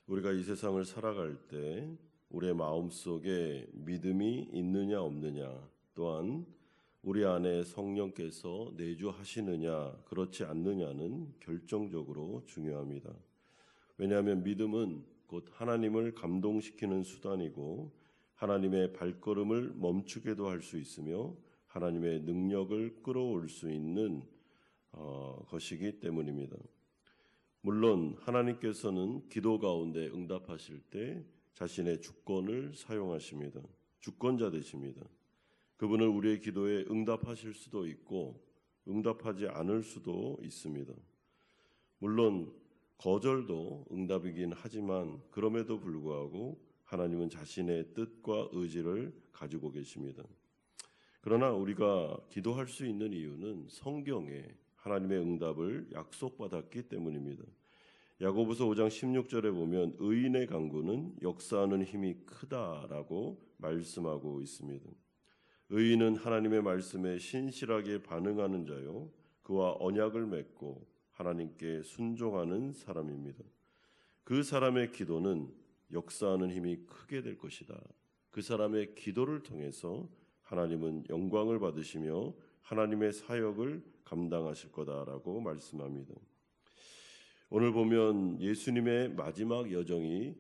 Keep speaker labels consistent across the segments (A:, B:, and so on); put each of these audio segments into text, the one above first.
A: 우리가 이 세상을 살아갈 때 우리의 마음속에 믿음이 있느냐 없느냐, 또한 우리 안에 성령께서 내주하시느냐 그렇지 않느냐는 결정적으로 중요합니다. 왜냐하면 믿음은 곧 하나님을 감동시키는 수단이고 하나님의 발걸음을 멈추게도 할 수 있으며 하나님의 능력을 끌어올 수 있는 것이기 때문입니다. 물론 하나님께서는 기도 가운데 응답하실 때 자신의 주권을 사용하십니다. 주권자 되십니다. 그분은 우리의 기도에 응답하실 수도 있고 응답하지 않을 수도 있습니다. 물론 거절도 응답이긴 하지만 그럼에도 불구하고 하나님은 자신의 뜻과 의지를 가지고 계십니다. 그러나 우리가 기도할 수 있는 이유는 성경에 하나님의 응답을 약속받았기 때문입니다. 야고보서 5장 16절에 보면 의인의 간구는 역사하는 힘이 크다라고 말씀하고 있습니다. 의인은 하나님의 말씀에 신실하게 반응하는 자요 그와 언약을 맺고 하나님께 순종하는 사람입니다. 그 사람의 기도는 역사하는 힘이 크게 될 것이다. 그 사람의 기도를 통해서 하나님은 영광을 받으시며 하나님의 사역을 감당하실 거다라고 말씀합니다. 오늘 보면 예수님의 마지막 여정이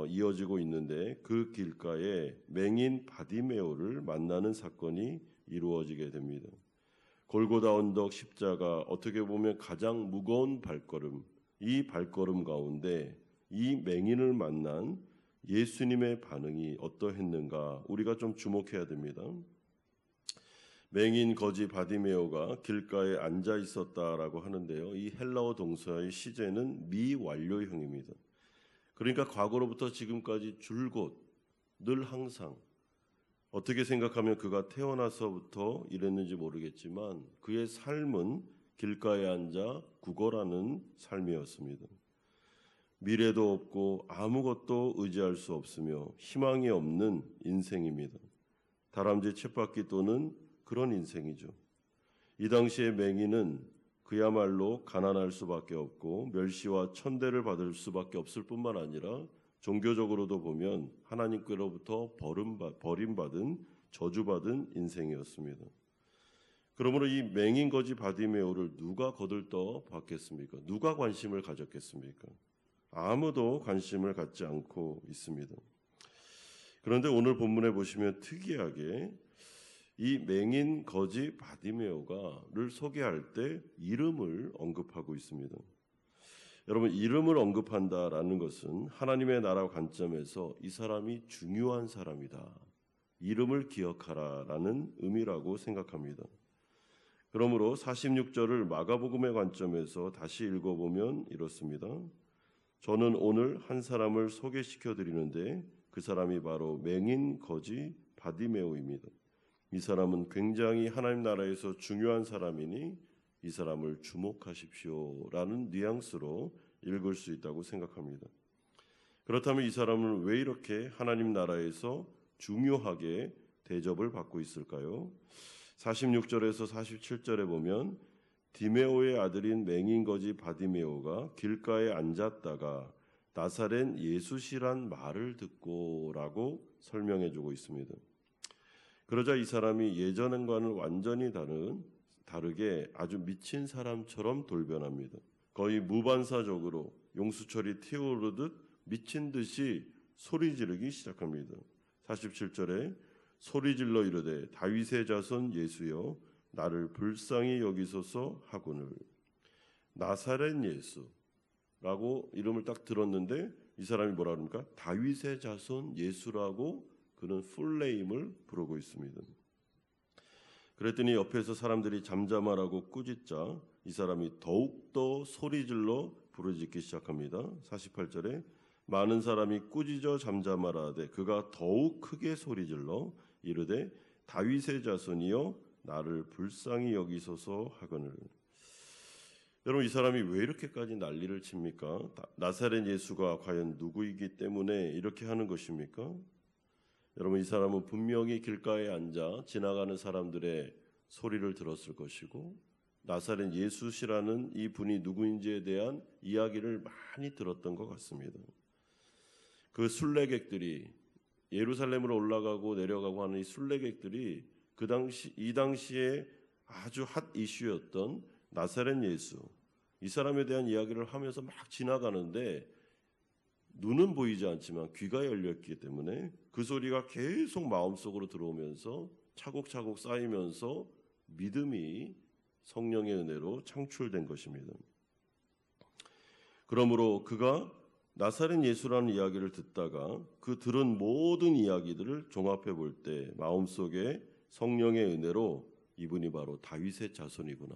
A: 이어지고 있는데 그 길가에 맹인 바디메오를 만나는 사건이 이루어지게 됩니다. 골고다 언덕 십자가, 어떻게 보면 가장 무거운 발걸음, 이 발걸음 가운데 이 맹인을 만난 예수님의 반응이 어떠했는가 우리가 좀 주목해야 됩니다. 맹인 거지 바디메오가 길가에 앉아 있었다라고 하는데요. 이 헬라어 동사의 시제는 미완료형입니다. 그러니까 과거로부터 지금까지 줄곧 늘 항상 어떻게 생각하면 그가 태어나서부터 이랬는지 모르겠지만 그의 삶은 길가에 앉아 구걸하는 삶이었습니다. 미래도 없고 아무것도 의지할 수 없으며 희망이 없는 인생입니다. 다람쥐 쳇바퀴 도는 그런 인생이죠. 이 당시의 맹인은 그야말로 가난할 수밖에 없고 멸시와 천대를 받을 수밖에 없을 뿐만 아니라 종교적으로도 보면 하나님께로부터 버림받은 저주받은 인생이었습니다. 그러므로 이 맹인 거지 바디메오를 누가 거들떠 봤겠습니까? 누가 관심을 가졌겠습니까? 아무도 관심을 갖지 않고 있습니다. 그런데 오늘 본문에 보시면 특이하게 이 맹인 거지 바디메오가를 소개할 때 이름을 언급하고 있습니다. 여러분, 이름을 언급한다라는 것은 하나님의 나라 관점에서 이 사람이 중요한 사람이다, 이름을 기억하라라는 의미라고 생각합니다. 그러므로 46절을 마가복음의 관점에서 다시 읽어보면 이렇습니다. 저는 오늘 한 사람을 소개시켜 드리는데 그 사람이 바로 맹인 거지 바디메오입니다. 이 사람은 굉장히 하나님 나라에서 중요한 사람이니 이 사람을 주목하십시오라는 뉘앙스로 읽을 수 있다고 생각합니다. 그렇다면 이 사람은 왜 이렇게 하나님 나라에서 중요하게 대접을 받고 있을까요? 46절에서 47절에 보면 디메오의 아들인 맹인 거지 바디메오가 길가에 앉았다가 나사렛 예수시란 말을 듣고라고 설명해주고 있습니다. 그러자 이 사람이 예전과는 완전히 다르게 아주 미친 사람처럼 돌변합니다. 거의 무반사적으로 용수철이 튀어오르듯 미친 듯이 소리 지르기 시작합니다. 47절에 소리질러 이르되 다윗의 자손 예수여 나를 불쌍히 여기소서 하거늘. 나사렛 예수라고 이름을 딱 들었는데 이 사람이 뭐라 그럽니까? 다윗의 자손 예수라고 그는 풀네임을 부르고 있습니다. 그랬더니 옆에서 사람들이 잠잠하라고 꾸짖자 이 사람이 더욱더 소리질러 부르짖기 시작합니다. 48절에 많은 사람이 꾸짖어 잠잠하라 하되 그가 더욱 크게 소리질러 이르되 다윗의 자손이여 나를 불쌍히 여기소서 하거늘. 여러분, 이 사람이 왜 이렇게까지 난리를 칩니까? 나사렛 예수가 과연 누구이기 때문에 이렇게 하는 것입니까? 여러분, 이 사람은 분명히 길가에 앉아 지나가는 사람들의 소리를 들었을 것이고 나사렛 예수시라는 이 분이 누구인지에 대한 이야기를 많이 들었던 것 같습니다. 그 순례객들이 예루살렘으로 올라가고 내려가고 하는 이 순례객들이 이 당시에 아주 핫 이슈였던 나사렛 예수, 이 사람에 대한 이야기를 하면서 막 지나가는데 눈은 보이지 않지만 귀가 열렸기 때문에 그 소리가 계속 마음속으로 들어오면서 차곡차곡 쌓이면서 믿음이 성령의 은혜로 창출된 것입니다. 그러므로 그가 나사렛 예수라는 이야기를 듣다가 그 들은 모든 이야기들을 종합해 볼 때 마음속에 성령의 은혜로 이분이 바로 다윗의 자손이구나,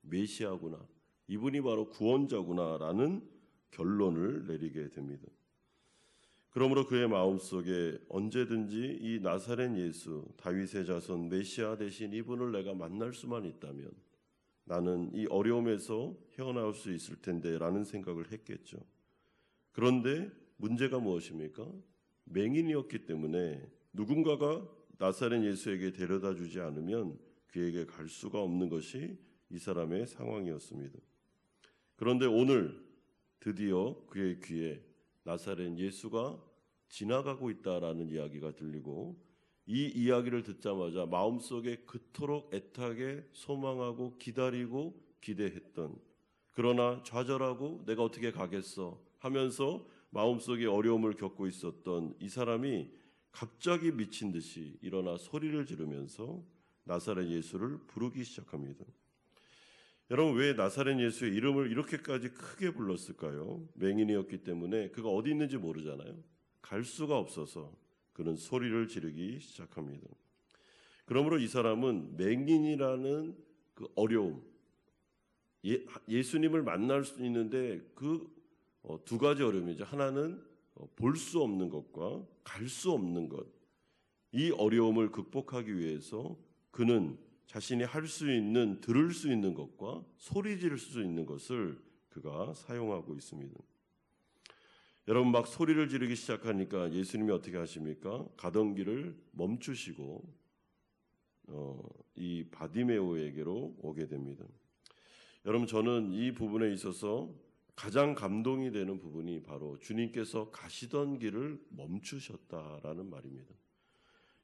A: 메시아구나, 이분이 바로 구원자구나라는 결론을 내리게 됩니다. 그러므로 그의 마음속에 언제든지 이 나사렛 예수, 다윗의 자손, 메시아 대신 이분을 내가 만날 수만 있다면 나는 이 어려움에서 헤어나올 수 있을 텐데 라는 생각을 했겠죠. 그런데 문제가 무엇입니까? 맹인이었기 때문에 누군가가 나사렛 예수에게 데려다 주지 않으면 그에게 갈 수가 없는 것이 이 사람의 상황이었습니다. 그런데 오늘 드디어 그의 귀에 나사렛 예수가 지나가고 있다라는 이야기가 들리고 이 이야기를 듣자마자 마음속에 그토록 애타게 소망하고 기다리고 기대했던, 그러나 좌절하고 내가 어떻게 가겠어 하면서 마음속에 어려움을 겪고 있었던 이 사람이 갑자기 미친 듯이 일어나 소리를 지르면서 나사렛 예수를 부르기 시작합니다. 여러분, 왜 나사렛 예수의 이름을 이렇게까지 크게 불렀을까요? 맹인이었기 때문에 그가 어디 있는지 모르잖아요. 갈 수가 없어서 그는 소리를 지르기 시작합니다. 그러므로 이 사람은 맹인이라는 그 어려움, 예수님을 만날 수 있는데 그 두 가지 어려움이죠. 하나는 볼 수 없는 것과 갈 수 없는 것. 이 어려움을 극복하기 위해서 그는 자신이 할 수 있는, 들을 수 있는 것과 소리 지를 수 있는 것을 그가 사용하고 있습니다. 여러분, 막 소리를 지르기 시작하니까 예수님이 어떻게 하십니까? 가던 길을 멈추시고 이 바디메오에게로 오게 됩니다. 여러분, 저는 이 부분에 있어서 가장 감동이 되는 부분이 바로 주님께서 가시던 길을 멈추셨다라는 말입니다.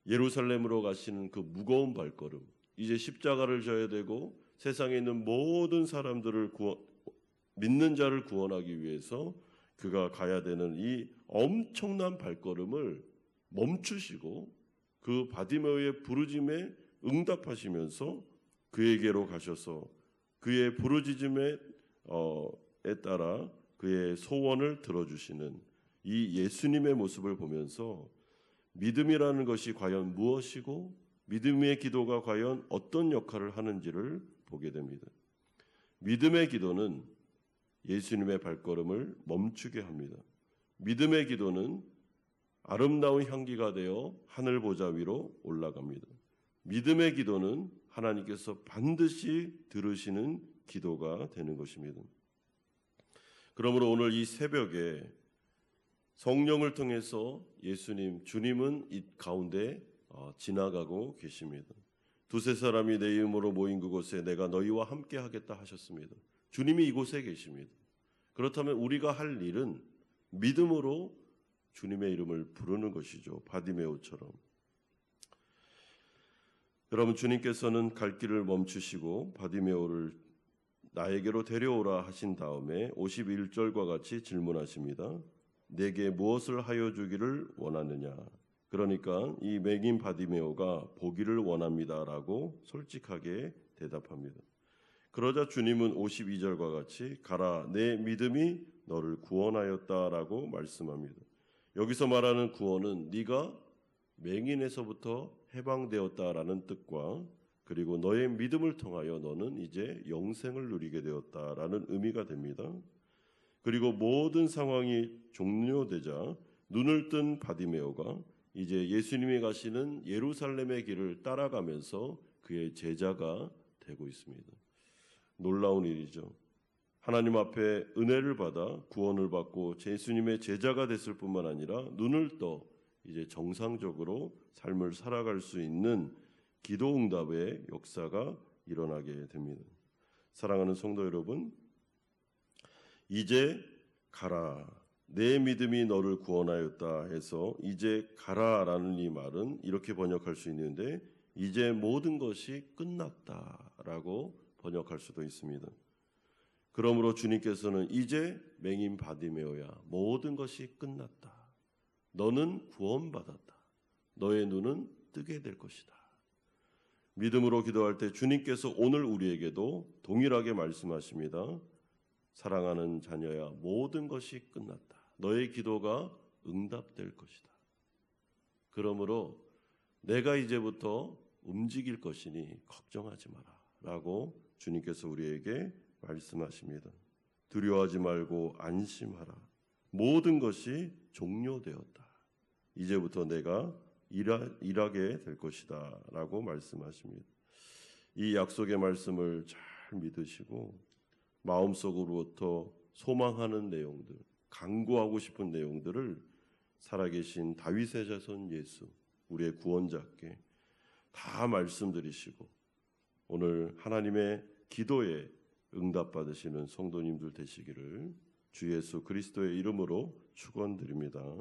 A: 예루살렘으로 가시는 그 무거운 발걸음, 이제 십자가를 져야 되고 세상에 있는 모든 사람들을 믿는 자를 구원하기 위해서 그가 가야 되는 이 엄청난 발걸음을 멈추시고 그 바디메오의 부르짖음에 응답하시면서 그에게로 가셔서 그의 부르짖음에 따라 그의 소원을 들어주시는 이 예수님의 모습을 보면서 믿음이라는 것이 과연 무엇이고 믿음의 기도가 과연 어떤 역할을 하는지를 보게 됩니다. 믿음의 기도는 예수님의 발걸음을 멈추게 합니다. 믿음의 기도는 아름다운 향기가 되어 하늘 보좌 위로 올라갑니다. 믿음의 기도는 하나님께서 반드시 들으시는 기도가 되는 것입니다. 그러므로 오늘 이 새벽에 성령을 통해서 주님은 이 가운데 지나가고 계십니다. 두세 사람이 내 이름으로 모인 그곳에 내가 너희와 함께 하겠다 하셨습니다. 주님이 이곳에 계십니다. 그렇다면 우리가 할 일은 믿음으로 주님의 이름을 부르는 것이죠. 바디메오처럼. 여러분, 주님께서는 갈 길을 멈추시고 바디메오를 나에게로 데려오라 하신 다음에 51절과 같이 질문하십니다. 내게 무엇을 하여 주기를 원하느냐? 그러니까 이 맹인 바디메오가 보기를 원합니다라고 솔직하게 대답합니다. 그러자 주님은 52절과 같이 가라, 내 믿음이 너를 구원하였다라고 말씀합니다. 여기서 말하는 구원은 네가 맹인에서부터 해방되었다라는 뜻과 그리고 너의 믿음을 통하여 너는 이제 영생을 누리게 되었다라는 의미가 됩니다. 그리고 모든 상황이 종료되자 눈을 뜬 바디메오가 이제 예수님이 가시는 예루살렘의 길을 따라가면서 그의 제자가 되고 있습니다. 놀라운 일이죠. 하나님 앞에 은혜를 받아 구원을 받고 예수님의 제자가 됐을 뿐만 아니라 눈을 떠 이제 정상적으로 삶을 살아갈 수 있는 기도 응답의 역사가 일어나게 됩니다. 사랑하는 성도 여러분, 이제 가라, 내 믿음이 너를 구원하였다 해서 이제 가라라는 이 말은 이렇게 번역할 수 있는데 이제 모든 것이 끝났다라고 번역할 수도 있습니다. 그러므로 주님께서는 이제 맹인 바디메오야 모든 것이 끝났다. 너는 구원받았다. 너의 눈은 뜨게 될 것이다. 믿음으로 기도할 때 주님께서 오늘 우리에게도 동일하게 말씀하십니다. 사랑하는 자녀야 모든 것이 끝났다. 너의 기도가 응답될 것이다. 그러므로 내가 이제부터 움직일 것이니 걱정하지 마라 라고 주님께서 우리에게 말씀하십니다. 두려워하지 말고 안심하라. 모든 것이 종료되었다. 이제부터 내가 일하게 될 것이다 라고 말씀하십니다. 이 약속의 말씀을 잘 믿으시고 마음속으로부터 소망하는 내용들, 간구하고 싶은 내용들을 살아계신 다윗의 자손 예수, 우리의 구원자께 다 말씀드리시고 오늘 하나님의 기도에 응답받으시는 성도님들 되시기를 주 예수 그리스도의 이름으로 축원드립니다.